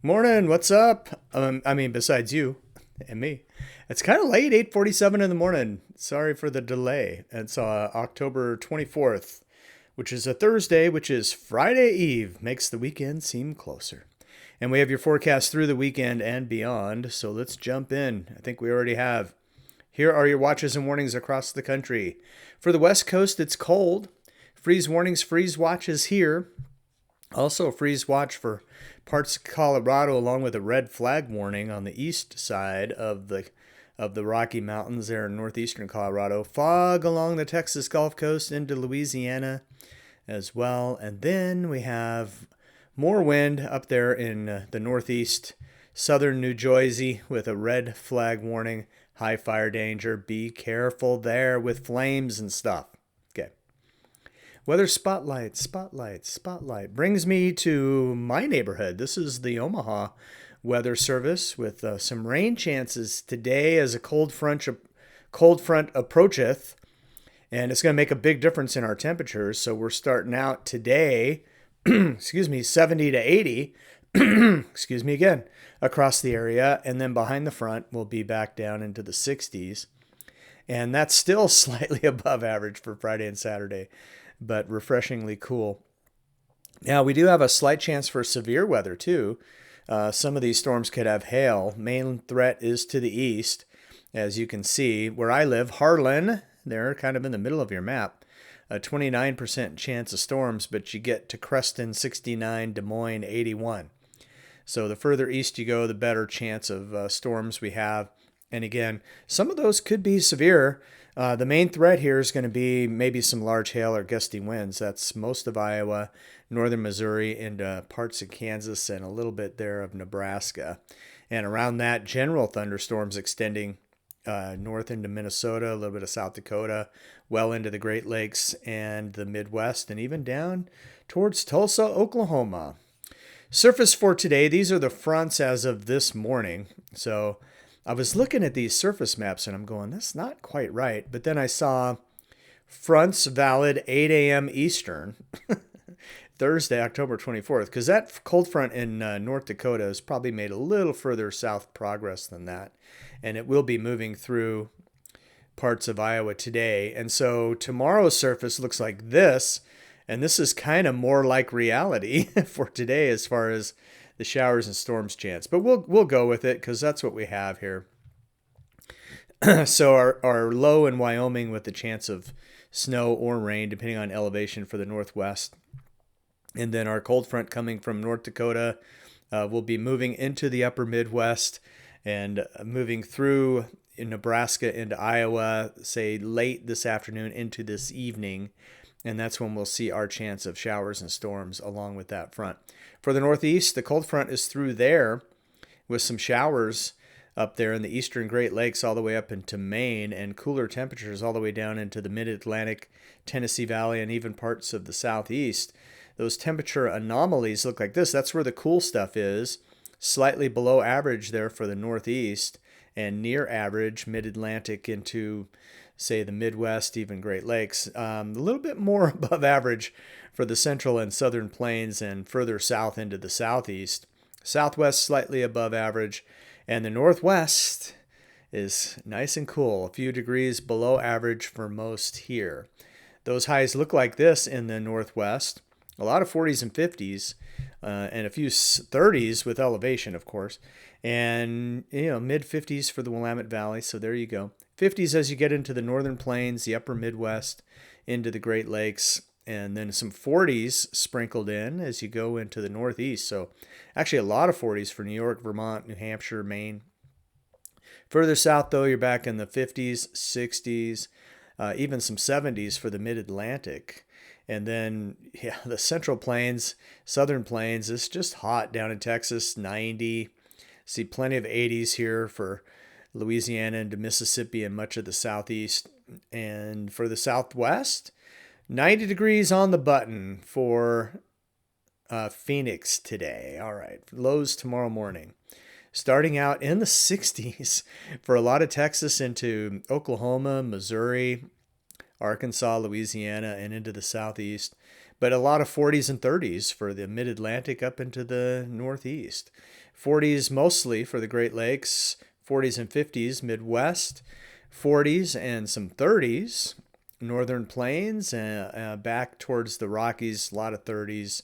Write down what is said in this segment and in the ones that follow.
Morning, what's up? Besides you and me. It's kind of late, 8:47 in the morning. Sorry for the delay. It's October 24th, which is a Thursday, which is Friday Eve. Makes the weekend seem closer. And we have your forecast through the weekend and beyond, so let's jump in. I think we already have. Here are your watches and warnings across the country. For the West Coast, it's cold. Freeze warnings, freeze watches here. Also, a freeze watch for parts of Colorado, along with a red flag warning on the east side of the Rocky Mountains there in northeastern Colorado. Fog along the Texas Gulf Coast into Louisiana as well. And then we have more wind up there in the northeast, southern New Jersey with a red flag warning, high fire danger. Be careful there with flames and stuff. Okay. Weather spotlight brings me to my neighborhood. This is the Omaha Weather Service with some rain chances today as a cold front approacheth, and it's going to make a big difference in our temperatures. So we're starting out today, 70 to 80, excuse me again, across the area, and then behind the front we'll be back down into the 60s. And that's still slightly above average for Friday and Saturday, but refreshingly cool. Now, we do have a slight chance for severe weather, too. Some of these storms could have hail. Main threat is to the east, as you can see. Where I live, Harlan, they're kind of in the middle of your map. A 29% chance of storms, but you get to Creston, 69, Des Moines, 81. So the further east you go, the better chance of storms we have. And again, some of those could be severe. The main threat here is going to be maybe some large hail or gusty winds. That's most of Iowa, northern Missouri, and parts of Kansas, and a little bit there of Nebraska. And around that, general thunderstorms extending north into Minnesota, a little bit of South Dakota, well into the Great Lakes and the Midwest, and even down towards Tulsa, Oklahoma. Surface for today, these are the fronts as of this morning. So I was looking at these surface maps and I'm going, that's not quite right. But then I saw fronts valid 8 a.m. Eastern, Thursday, October 24th, because that cold front in North Dakota has probably made a little further south progress than that. And it will be moving through parts of Iowa today. And so tomorrow's surface looks like this. And this is kind of more like reality for today as far as the showers and storms chance. But we'll go with it because that's what we have here. So our low in Wyoming with the chance of snow or rain, depending on elevation for the northwest. And then our cold front coming from North Dakota will be moving into the upper Midwest and moving through in Nebraska into Iowa, say late this afternoon into this evening. And that's when we'll see our chance of showers and storms along with that front. For the northeast, the cold front is through there with some showers up there in the eastern Great Lakes all the way up into Maine, and cooler temperatures all the way down into the mid-Atlantic, Tennessee Valley, and even parts of the southeast. Those temperature anomalies look like this. That's where the cool stuff is, slightly below average there for the northeast, and near average mid-Atlantic into, say, the Midwest, even Great Lakes. A little bit more above average for the central and southern plains and further south into the southeast. Southwest slightly above average, and the northwest is nice and cool, a few degrees below average for most here. Those highs look like this in the northwest. A lot of 40s and 50s, and a few 30s with elevation, of course. And, mid 50s for the Willamette Valley. So there you go. 50s as you get into the northern plains, the upper Midwest, into the Great Lakes, and then some 40s sprinkled in as you go into the Northeast. So actually a lot of 40s for New York, Vermont, New Hampshire, Maine. Further south, though, you're back in the 50s, 60s, even some 70s for the Mid-Atlantic. And then, the Central Plains, Southern Plains, it's just hot down in Texas, 90. See plenty of 80s here for Louisiana into Mississippi and much of the Southeast. And for the Southwest, 90 degrees on the button for Phoenix today. All right, lows tomorrow morning. Starting out in the 60s for a lot of Texas into Oklahoma, Missouri, Arkansas, Louisiana, and into the southeast. but a lot of 40s and 30s for the mid-Atlantic up into the Northeast. 40s mostly for the Great Lakes, 40s and 50s Midwest, 40s and some 30s Northern Plains, back towards the Rockies, a lot of 30s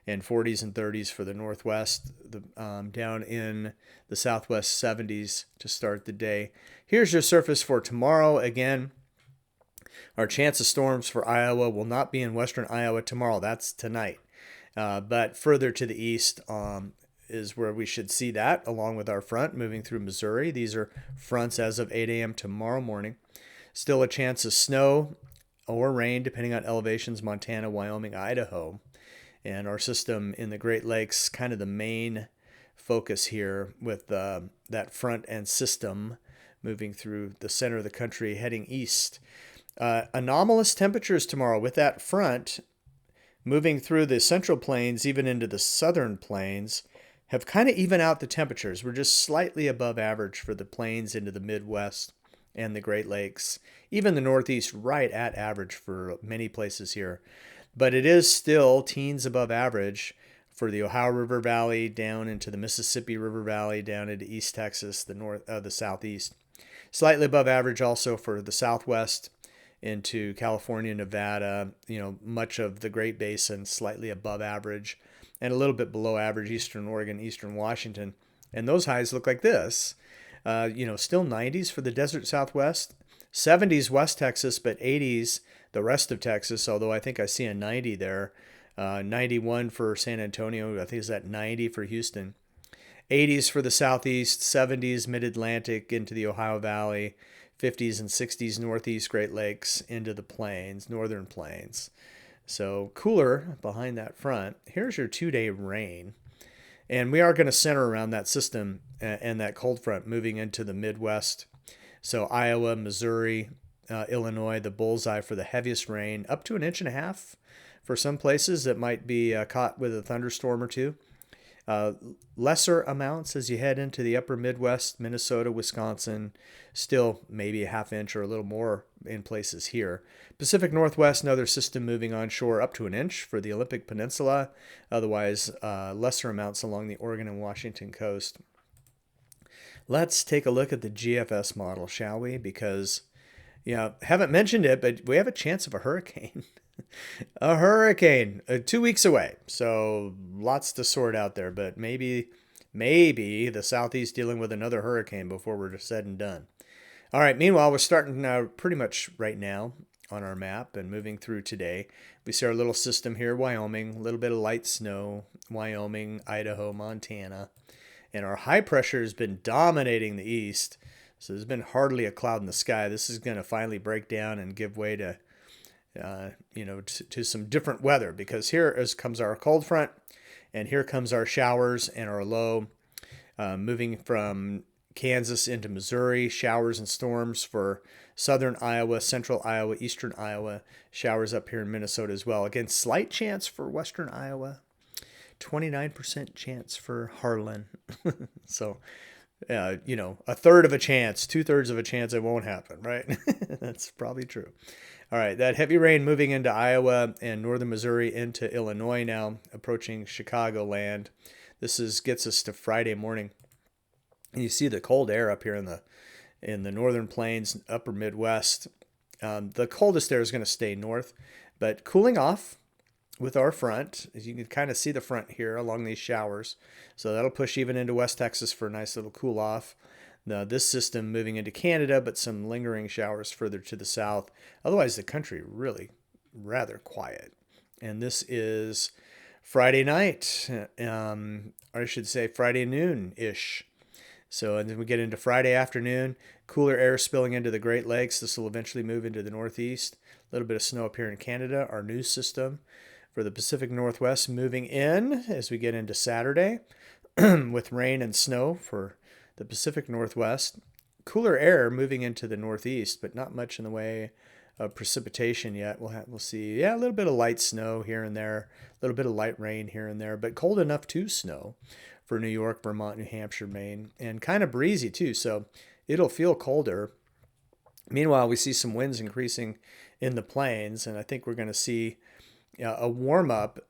and 40s and 30s for the Northwest, down in the Southwest 70s to start the day. Here's your surface for tomorrow. Again, our chance of storms for Iowa will not be in western Iowa tomorrow. That's tonight. But further to the east is where we should see that, along with our front moving through Missouri. These are fronts as of 8 a.m. tomorrow morning. Still a chance of snow or rain, depending on elevations, Montana, Wyoming, Idaho. And our system in the Great Lakes, kind of the main focus here with that front and system moving through the center of the country, heading east. Anomalous temperatures tomorrow with that front moving through the central plains, even into the southern plains, have kind of evened out the temperatures. We're just slightly above average for the plains into the Midwest and the Great Lakes. Even the Northeast right at average for many places here. But it is still teens above average for the Ohio River Valley down into the Mississippi River Valley, down into East Texas, the Southeast. Slightly above average also for the Southwest into California, Nevada, much of the Great Basin, slightly above average, and a little bit below average, Eastern Oregon, Eastern Washington. And those highs look like this. Still 90s for the desert Southwest, 70s West Texas, but 80s the rest of Texas, although I think I see a 90 there. 91 for San Antonio. I think it's at 90 for Houston. 80s for the Southeast, 70s Mid-Atlantic into the Ohio Valley, 50s and 60s Northeast Great Lakes into the plains, northern plains. So cooler behind that front. Here's your 2-day rain. And we are going to center around that system and that cold front moving into the Midwest. So Iowa, Missouri, Illinois, the bullseye for the heaviest rain, up to 1.5 inches for some places that might be caught with a thunderstorm or two. Lesser amounts as you head into the upper Midwest, Minnesota, Wisconsin, still maybe a 1/2 inch or a little more in places here. Pacific Northwest, another system moving onshore up to 1 inch for the Olympic Peninsula. Otherwise, lesser amounts along the Oregon and Washington coast. Let's take a look at the GFS model, shall we? Because, haven't mentioned it, but we have a chance of a hurricane. A hurricane 2 weeks away. So lots to sort out there, but maybe the Southeast dealing with another hurricane before we're said and done. All right. Meanwhile, we're starting now pretty much right now on our map and moving through today. We see our little system here, Wyoming, a little bit of light snow, Wyoming, Idaho, Montana. And our high pressure has been dominating the east. So there's been hardly a cloud in the sky. This is going to finally break down and give way to to some different weather, because comes our cold front, and here comes our showers and our low, moving from Kansas into Missouri, showers and storms for southern Iowa, central Iowa, eastern Iowa, showers up here in Minnesota as well. Again, slight chance for western Iowa, 29% chance for Harlan. So, a third of a chance, 2/3 of a chance it won't happen, right? That's probably true. All right, that heavy rain moving into Iowa and northern Missouri into Illinois now, approaching Chicagoland. This gets us to Friday morning. And you see the cold air up here in the northern plains, upper Midwest. The coldest air is going to stay north, but cooling off with our front. As you can kind of see the front here along these showers. So that'll push even into West Texas for a nice little cool off. Now, this system moving into Canada, but some lingering showers further to the south. Otherwise, the country really rather quiet. And this is Friday night, or I should say Friday noon-ish. So, and then we get into Friday afternoon, cooler air spilling into the Great Lakes. This will eventually move into the northeast. A little bit of snow up here in Canada. Our new system for the Pacific Northwest moving in as we get into Saturday with rain and snow for the Pacific Northwest. Cooler air moving into the northeast, but not much in the way of precipitation yet. We'll see. Yeah, a little bit of light snow here and there, a little bit of light rain here and there, but cold enough to snow for New York, Vermont, New Hampshire, Maine, and kind of breezy too. So it'll feel colder. Meanwhile, we see some winds increasing in the plains, and I think we're going to see a warm up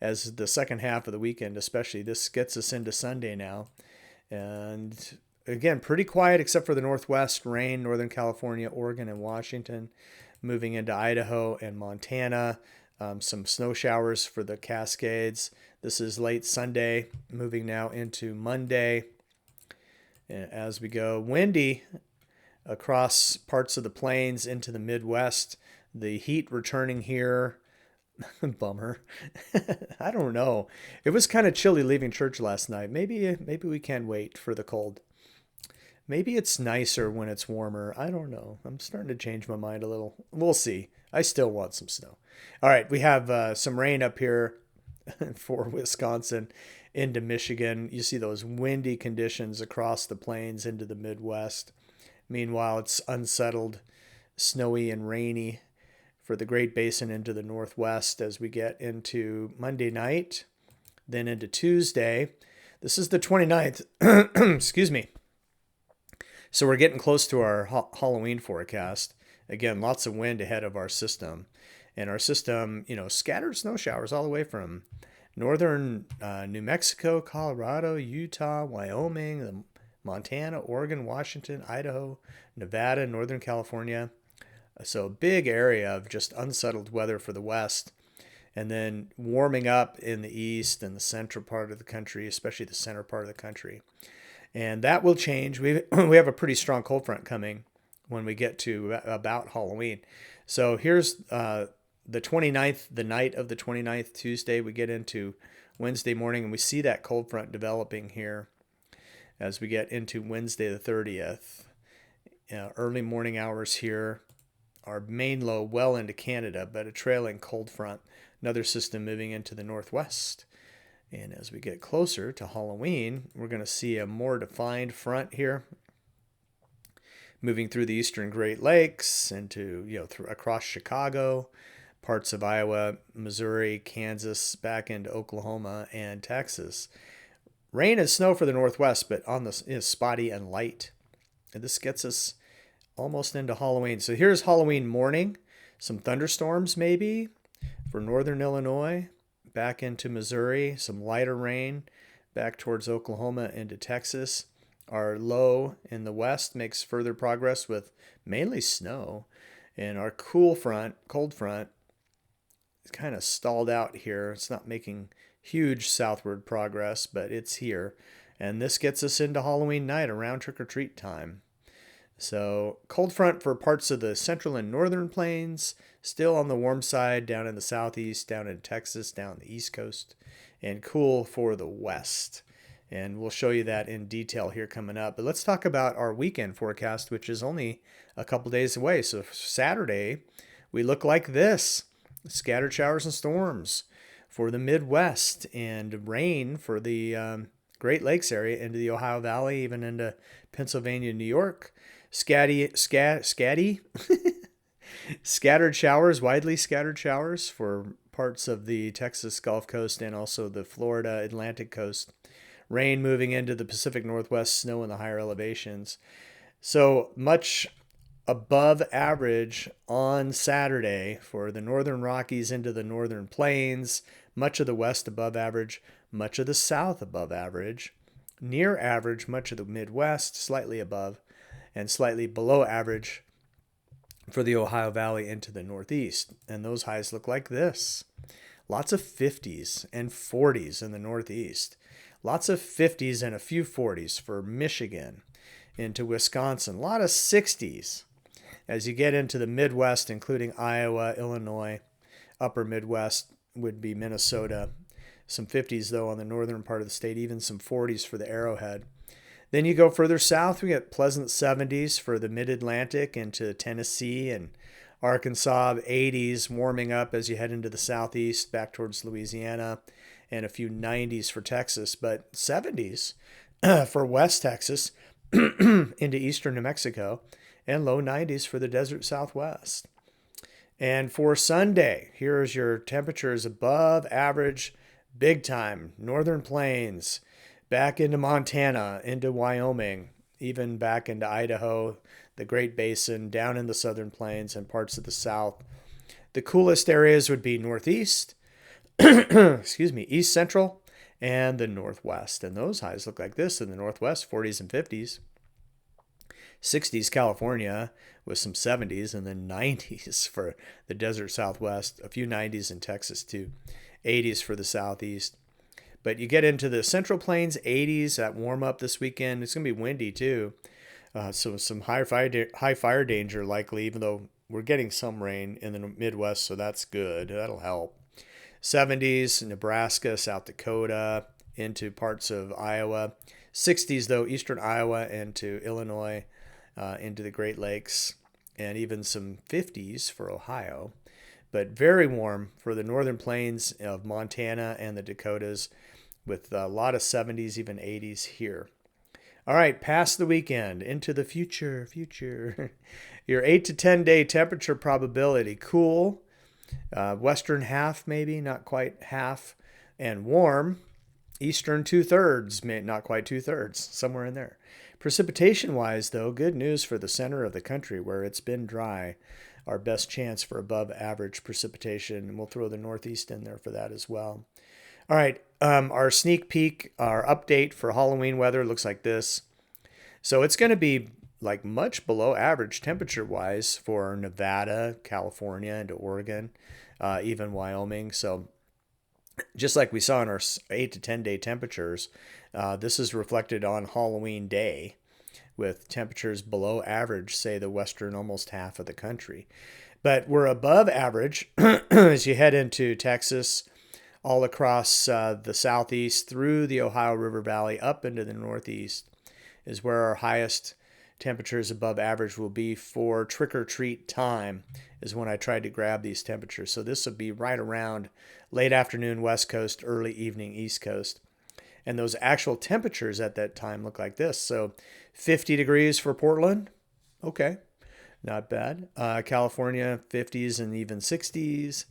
as the second half of the weekend, especially. This gets us into Sunday now. And again, pretty quiet except for the Northwest, rain, Northern California, Oregon, and Washington. Moving into Idaho and Montana. Some snow showers for the Cascades. This is late Sunday, moving now into Monday. As we go, windy across parts of the plains into the Midwest. The heat returning here. Bummer. I don't know. It was kind of chilly leaving church last night. Maybe we can wait for the cold. Maybe it's nicer when it's warmer. I don't know. I'm starting to change my mind a little. We'll see. I still want some snow. All right, we have some rain up here for Wisconsin into Michigan. You see those windy conditions across the plains into the Midwest. Meanwhile, it's unsettled, snowy and rainy for the Great Basin into the Northwest as we get into Monday night, then into Tuesday. This is the 29th. Excuse me. So we're getting close to our Halloween forecast. Again, lots of wind ahead of our system. And our system, scattered snow showers all the way from northern New Mexico, Colorado, Utah, Wyoming, Montana, Oregon, Washington, Idaho, Nevada, Northern California. So a big area of just unsettled weather for the West. And then warming up in the east and the central part of the country, especially the center part of the country. And that will change. We have a pretty strong cold front coming when we get to about Halloween. So here's the 29th, the night of the 29th, Tuesday. We get into Wednesday morning, and we see that cold front developing here as we get into Wednesday the 30th. Early morning hours here. Our main low well into Canada, but a trailing cold front. Another system moving into the northwest. And as we get closer to Halloween, we're going to see a more defined front here, moving through the eastern Great Lakes into, across Chicago, parts of Iowa, Missouri, Kansas, back into Oklahoma and Texas. Rain and snow for the northwest, but on the is spotty and light. And this gets us almost into Halloween. So here's Halloween morning, some thunderstorms maybe for northern Illinois. Back into Missouri, some lighter rain back towards Oklahoma into Texas. Our low in the west makes further progress with mainly snow. And our cold front, is kind of stalled out here. It's not making huge southward progress, but it's here. And this gets us into Halloween night around trick-or-treat time. So cold front for parts of the central and northern plains, still on the warm side down in the southeast, down in Texas, down the east coast, and cool for the west. And we'll show you that in detail here coming up. But let's talk about our weekend forecast, which is only a couple days away. So Saturday, we look like this. Scattered showers and storms for the Midwest and rain for the Great Lakes area into the Ohio Valley, even into Pennsylvania, New York. Scattered showers, widely scattered showers for parts of the Texas Gulf Coast and also the Florida Atlantic coast. Rain moving into the Pacific Northwest, snow in the higher elevations. So much above average on Saturday for the northern Rockies into the northern plains, much of the west above average, much of the south above average, near average, much of the Midwest, slightly above, and slightly below average for the Ohio Valley into the Northeast. And those highs look like this. Lots of 50s and 40s in the Northeast. Lots of 50s and a few 40s for Michigan into Wisconsin. A lot of 60s as you get into the Midwest, including Iowa, Illinois. Upper Midwest would be Minnesota. Some 50s, though, on the northern part of the state, even some 40s for the Arrowhead. Then you go further south, we get pleasant 70s for the mid-Atlantic into Tennessee and Arkansas, 80s warming up as you head into the southeast back towards Louisiana, and a few 90s for Texas, but 70s for West Texas into eastern New Mexico, and low 90s for the desert Southwest. And for Sunday, here's your temperatures above average, big time, northern plains, back into Montana, into Wyoming, even back into Idaho, the Great Basin, down in the southern plains and parts of the south. The coolest areas would be northeast, excuse me, east central, and the northwest. And those highs look like this in the northwest, 40s and 50s. 60s California with some 70s, and then 90s for the desert southwest, a few 90s in Texas too, 80s for the southeast. But you get into the central plains, 80s, that warm up this weekend. It's going to be windy too. So some high fire danger likely, even though we're getting some rain in the Midwest, so that's good. That'll help. 70s, Nebraska, South Dakota, into parts of Iowa. 60s, though, eastern Iowa into Illinois, into the Great Lakes, and even some 50s for Ohio. But very warm for the northern plains of Montana and the Dakotas, with a lot of 70s, even 80s here. All right, past the weekend, into the future. Your 8 to 10 day temperature probability, cool, western half maybe, not quite half, and warm, eastern 2/3, not quite 2/3, somewhere in there. Precipitation-wise, though, good news for the center of the country where it's been dry. Our best chance for above average precipitation, and we'll throw the Northeast in there for that as well. All right, our sneak peek, our update for Halloween weather looks like this. So it's going to be like much below average temperature-wise for Nevada, California, and Oregon, even Wyoming. So just like we saw in our 8 to 10 day temperatures, this is reflected on Halloween day with temperatures below average, say the western almost half of the country. But we're above average as you head into Texas, all across the southeast, through the Ohio River Valley, up into the northeast is where our highest temperatures above average will be for trick-or-treat time, is when I tried to grab these temperatures. So this will be right around late afternoon West Coast, early evening East Coast. And those actual temperatures at that time look like this. So 50 degrees for Portland. Okay, not bad. California, 50s and even 60s.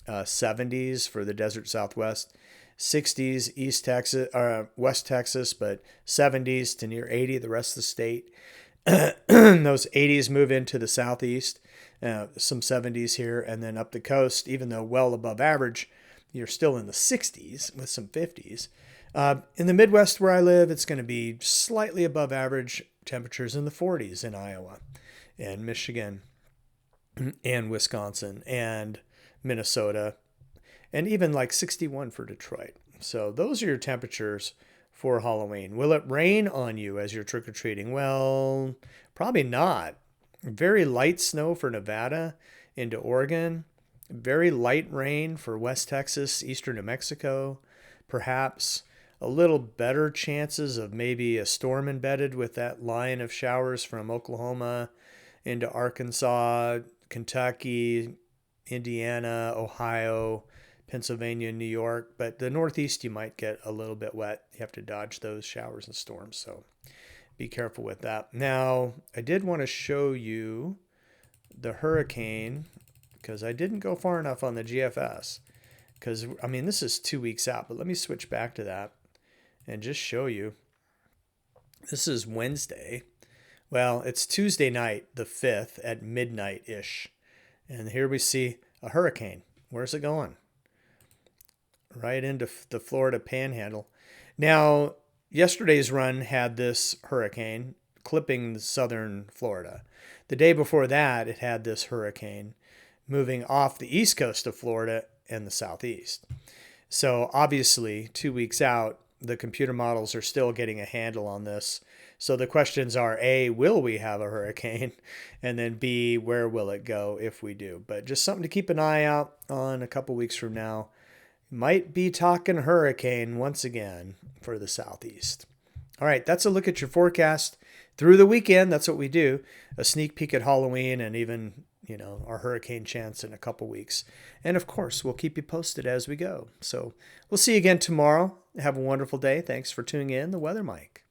70s for the desert Southwest. 60s East Texas, West Texas, but 70s to near 80 the rest of the state. Those 80s move into the southeast, some 70s here, and then up the coast, even though well above average, you're still in the 60s with some 50s. In the Midwest where I live, it's going to be slightly above average temperatures in the 40s in Iowa and Michigan and Wisconsin and Minnesota, and even like 61 for Detroit. So those are your temperatures for Halloween. Will it rain on you as you're trick-or-treating? Well, probably not. Very light snow for Nevada into Oregon. Very light rain for West Texas, eastern New Mexico. Perhaps a little better chances of maybe a storm embedded with that line of showers from Oklahoma into Arkansas, Kentucky, Indiana, Ohio, Pennsylvania, New York. But the Northeast, you might get a little bit wet. You have to dodge those showers and storms. So be careful with that. Now, I did want to show you the hurricane because I didn't go far enough on the GFS. Because, I mean, this is 2 weeks out. But let me switch back to that and just show you. This is Wednesday. Well, it's Tuesday night, the 5th at midnight-ish. And here we see a hurricane. Where's it going? Right into the Florida Panhandle. Now, yesterday's run had this hurricane clipping southern Florida. The day before that, it had this hurricane moving off the east coast of Florida and the southeast. So obviously, 2 weeks out, the computer models are still getting a handle on this. So the questions are, A, will we have a hurricane? And then B, where will it go if we do? But just something to keep an eye out on a couple weeks from now. Might be talking hurricane once again for the southeast. All right, that's a look at your forecast through the weekend. That's what we do. A sneak peek at Halloween and even, our hurricane chance in a couple weeks. And of course, we'll keep you posted as we go. So we'll see you again tomorrow. Have a wonderful day. Thanks for tuning in. The Weather Mike.